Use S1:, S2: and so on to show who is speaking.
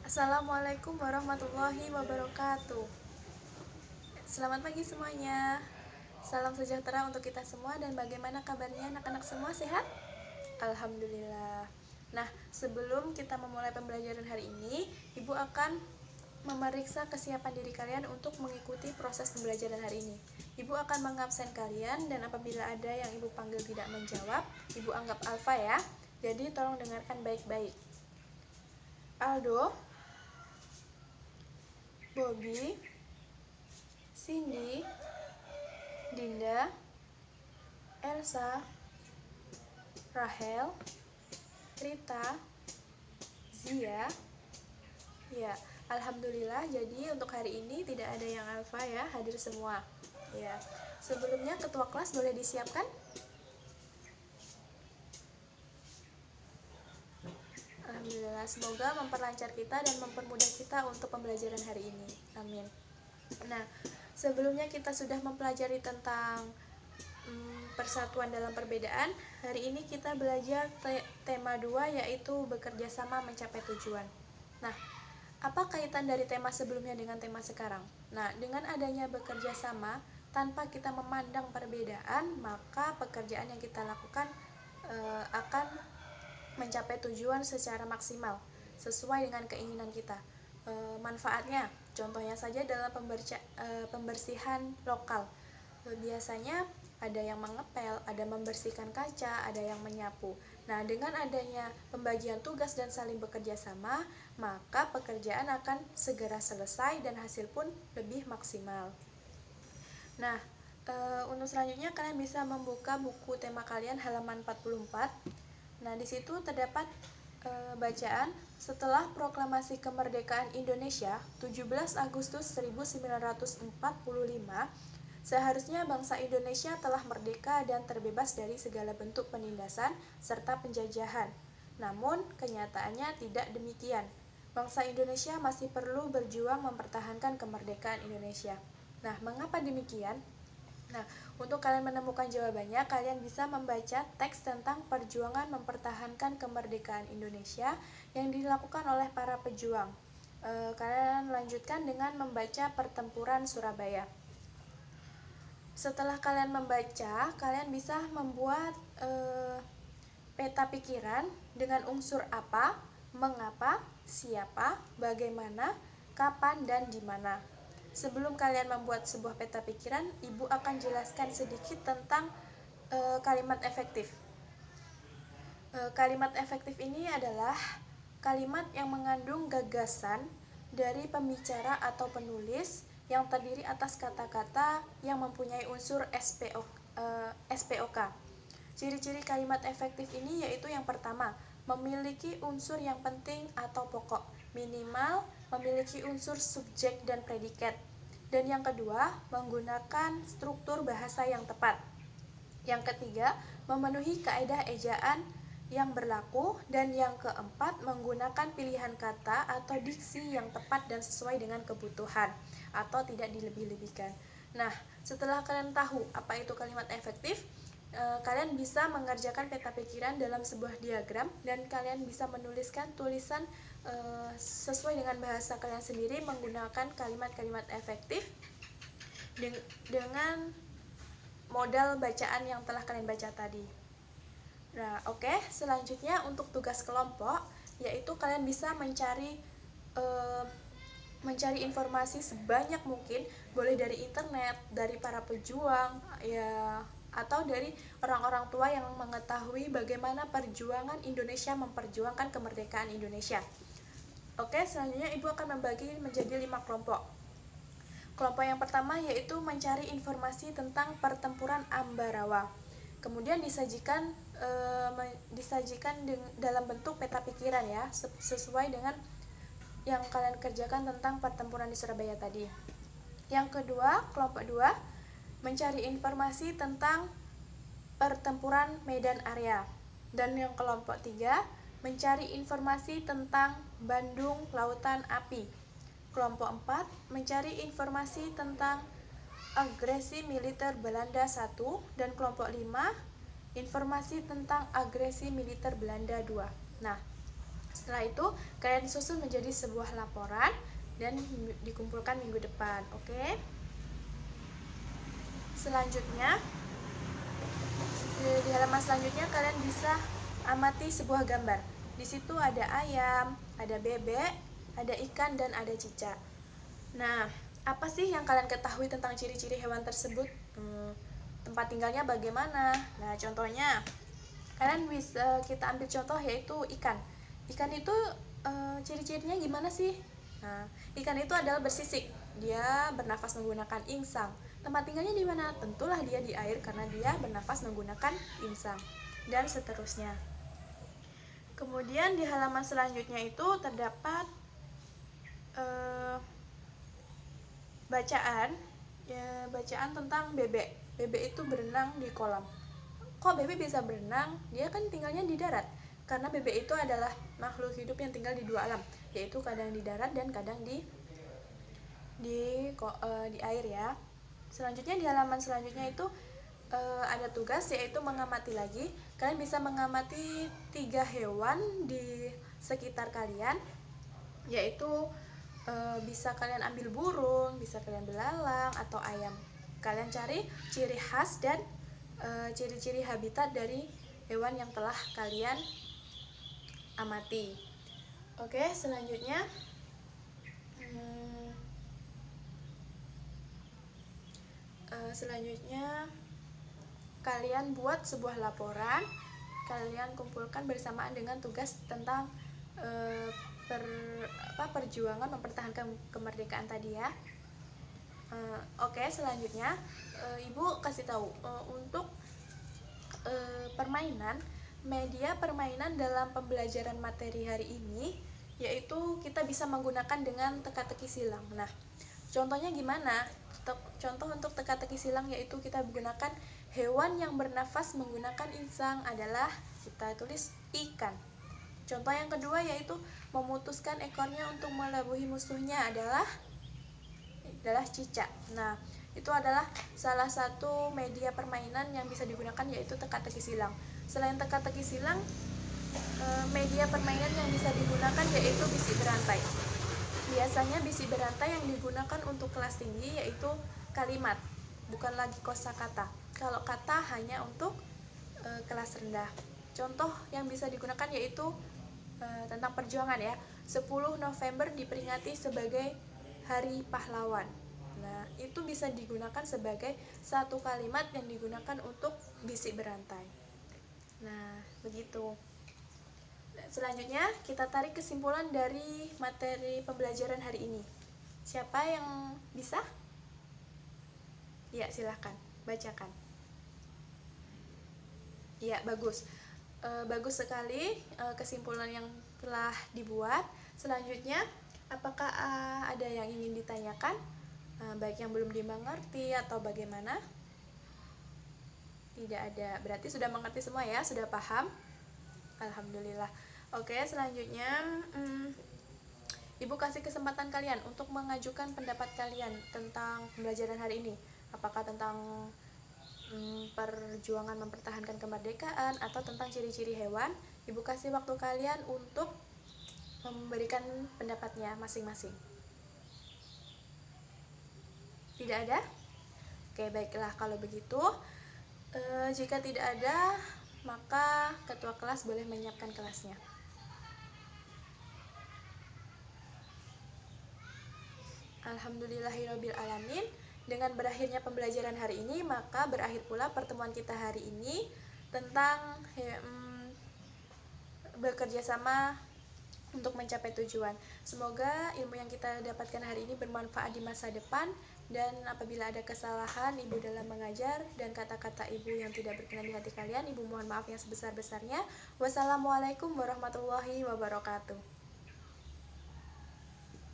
S1: Assalamualaikum warahmatullahi wabarakatuh. Selamat pagi semuanya. Salam sejahtera untuk kita semua. Dan bagaimana kabarnya anak-anak semua, sehat? Alhamdulillah. Nah, sebelum kita memulai pembelajaran hari ini, Ibu akan memeriksa kesiapan diri kalian untuk mengikuti proses pembelajaran hari ini. Ibu akan mengabsen kalian, dan apabila ada yang Ibu panggil tidak menjawab, Ibu anggap alfa ya. Jadi tolong dengarkan baik-baik. Aldo, Bobby, Cindy, Dinda, Elsa, Rahel, Rita, Zia. Ya, alhamdulillah. Jadi untuk hari ini tidak ada yang alfa ya, hadir semua. Ya. Sebelumnya ketua kelas boleh disiapkan? Alhamdulillah, semoga memperlancar kita dan mempermudah kita untuk pembelajaran hari ini. Amin. Nah, sebelumnya kita sudah mempelajari tentang persatuan dalam perbedaan. Hari ini kita belajar tema 2, yaitu bekerja sama mencapai tujuan. Nah, apa kaitan dari tema sebelumnya dengan tema sekarang? Nah, dengan adanya bekerja sama, tanpa kita memandang perbedaan, maka pekerjaan yang kita lakukan akan mencapai tujuan secara maksimal sesuai dengan keinginan kita. Manfaatnya, contohnya saja dalam pembersihan lokal. Biasanya ada yang mengepel, ada membersihkan kaca, ada yang menyapu. Nah, dengan adanya pembagian tugas dan saling bekerja sama, maka pekerjaan akan segera selesai dan hasil pun lebih maksimal. Nah, untuk selanjutnya kalian bisa membuka buku tema kalian halaman 44. Nah, di situ terdapat bacaan, setelah proklamasi kemerdekaan Indonesia 17 Agustus 1945, seharusnya bangsa Indonesia telah merdeka dan terbebas dari segala bentuk penindasan serta penjajahan. Namun, kenyataannya tidak demikian. Bangsa Indonesia masih perlu berjuang mempertahankan kemerdekaan Indonesia. Nah, mengapa demikian? Nah, untuk kalian menemukan jawabannya, kalian bisa membaca teks tentang perjuangan mempertahankan kemerdekaan Indonesia yang dilakukan oleh para pejuang. Kalian lanjutkan dengan membaca Pertempuran Surabaya. Setelah kalian membaca, kalian bisa membuat peta pikiran dengan unsur apa, mengapa, siapa, bagaimana, kapan, dan di mana. Sebelum kalian membuat sebuah peta pikiran, Ibu akan jelaskan sedikit tentang kalimat efektif. Kalimat efektif ini adalah kalimat yang mengandung gagasan dari pembicara atau penulis yang terdiri atas kata-kata yang mempunyai unsur SPOK. Ciri-ciri kalimat efektif ini yaitu yang pertama, memiliki unsur yang penting atau pokok, minimal memiliki unsur subjek dan predikat. Dan yang kedua, menggunakan struktur bahasa yang tepat. Yang ketiga, memenuhi kaedah ejaan yang berlaku. Dan yang keempat, menggunakan pilihan kata atau diksi yang tepat dan sesuai dengan kebutuhan atau tidak dilebih-lebihkan. Nah, setelah kalian tahu apa itu kalimat efektif, kalian bisa mengerjakan peta pikiran dalam sebuah diagram dan kalian bisa menuliskan tulisan sesuai dengan bahasa kalian sendiri menggunakan kalimat-kalimat efektif dengan modal bacaan yang telah kalian baca tadi. Nah, oke. Selanjutnya untuk tugas kelompok, yaitu kalian bisa mencari informasi sebanyak mungkin, boleh dari internet, dari para pejuang, ya, atau dari orang-orang tua yang mengetahui bagaimana perjuangan Indonesia memperjuangkan kemerdekaan Indonesia. Oke, selanjutnya Ibu akan membagi menjadi 5 kelompok. Kelompok yang pertama yaitu mencari informasi tentang pertempuran Ambarawa. Kemudian disajikan dalam bentuk peta pikiran ya, sesuai dengan yang kalian kerjakan tentang pertempuran di Surabaya tadi. Yang kedua, kelompok 2, mencari informasi tentang pertempuran Medan Area. Dan yang kelompok 3, mencari informasi tentang Bandung Lautan Api. Kelompok 4, mencari informasi tentang agresi militer Belanda 1. Dan kelompok 5, informasi tentang agresi militer Belanda 2. Nah, Setelah itu kalian susun menjadi sebuah laporan dan dikumpulkan minggu depan. Oke. Selanjutnya di halaman selanjutnya kalian bisa amati sebuah gambar. Di situ ada ayam, ada bebek, ada ikan, dan ada cicak. Nah, apa sih yang kalian ketahui tentang ciri-ciri hewan tersebut? Tempat tinggalnya bagaimana? Nah, contohnya kalian bisa kita ambil contoh yaitu ikan. Ikan itu ciri-cirinya gimana sih? Nah, ikan itu adalah bersisik. Dia bernafas menggunakan insang. Tempat tinggalnya di mana? Tentulah dia di air karena dia bernafas menggunakan insang. Dan seterusnya. Kemudian di halaman selanjutnya itu terdapat bacaan tentang bebek. Bebek itu berenang di kolam. Kok bebek bisa berenang? Dia kan tinggalnya di darat. Karena bebek itu adalah makhluk hidup yang tinggal di dua alam, yaitu kadang di darat dan kadang di air ya. Selanjutnya di halaman selanjutnya itu ada tugas yaitu mengamati lagi. Kalian bisa mengamati 3 hewan di sekitar kalian, yaitu bisa kalian ambil burung, bisa kalian belalang atau ayam. Kalian cari ciri khas dan ciri-ciri habitat dari hewan yang telah kalian amati. Oke, selanjutnya kalian buat sebuah laporan, kalian kumpulkan bersamaan dengan tugas tentang perjuangan mempertahankan kemerdekaan tadi ya. Oke, selanjutnya Ibu kasih tahu untuk media permainan dalam pembelajaran materi hari ini, yaitu kita bisa menggunakan dengan teka-teki silang. Nah, contohnya gimana? Contoh untuk teka-teki silang yaitu kita menggunakan hewan yang bernafas menggunakan insang adalah kita tulis ikan. Contoh yang kedua yaitu memutuskan ekornya untuk melabuhi musuhnya adalah cicak. Nah, itu adalah salah satu media permainan yang bisa digunakan yaitu teka-teki silang. Selain teka-teki silang, media permainan yang bisa digunakan yaitu bisi berantai. Biasanya bisi berantai yang digunakan untuk kelas tinggi yaitu kalimat, bukan lagi kosakata. Kalau kata hanya untuk kelas rendah. Contoh yang bisa digunakan yaitu tentang perjuangan ya. 10 November diperingati sebagai Hari Pahlawan. Nah, itu bisa digunakan sebagai satu kalimat yang digunakan untuk bisi berantai. Nah, begitu. Selanjutnya, kita tarik kesimpulan dari materi pembelajaran hari ini. Siapa yang bisa? Ya, silahkan, bacakan. Ya, bagus. Bagus sekali kesimpulan yang telah dibuat. Selanjutnya, apakah ada yang ingin ditanyakan? Baik yang belum dimengerti atau bagaimana? Tidak ada. Berarti sudah mengerti semua ya? Sudah paham? Alhamdulillah. Oke, selanjutnya Ibu kasih kesempatan kalian untuk mengajukan pendapat kalian tentang pembelajaran hari ini. Apakah tentang perjuangan mempertahankan kemerdekaan atau tentang ciri-ciri hewan? Ibu kasih waktu kalian untuk memberikan pendapatnya masing-masing. Tidak ada? Oke, baiklah kalau begitu. Jika tidak ada, maka ketua kelas boleh menyiapkan kelasnya. Alhamdulillahirabbil alamin. Dengan berakhirnya pembelajaran hari ini, maka berakhir pula pertemuan kita hari ini tentang bekerja sama untuk mencapai tujuan. Semoga ilmu yang kita dapatkan hari ini bermanfaat di masa depan, dan apabila ada kesalahan Ibu dalam mengajar dan kata-kata Ibu yang tidak berkenan di hati kalian, Ibu mohon maaf yang sebesar-besarnya. Wassalamualaikum warahmatullahi wabarakatuh.